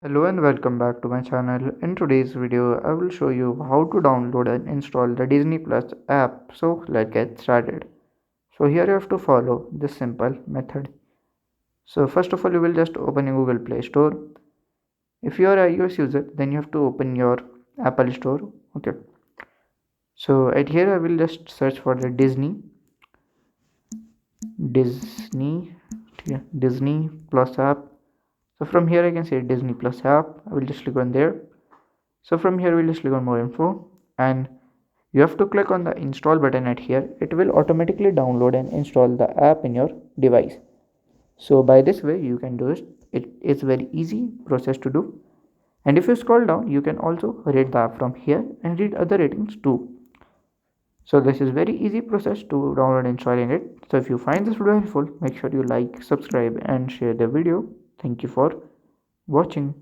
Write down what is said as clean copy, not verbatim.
Hello and welcome back to my channel. In today's video, I will show you how to download and install the Disney Plus app. So let's get started. So here you have to follow this simple method. So first of all, you will just open your Google Play Store. If you are a iOS user, then you have to open your Apple Store. Okay. So at here, I will just search for the Disney, yeah, Disney Plus app. So from here, I can say Disney Plus app. I will just click on there. So from here we'll just click on more info and you have to click on the install button at here. It will automatically download and install the app in your device. So by this way you can do it. It is very easy process to do. And if you scroll down you can also rate the app from here and read other ratings too. So this is very easy process to download and installing it. So if you find this video helpful, make sure you like, subscribe and share the video. Thank you for watching.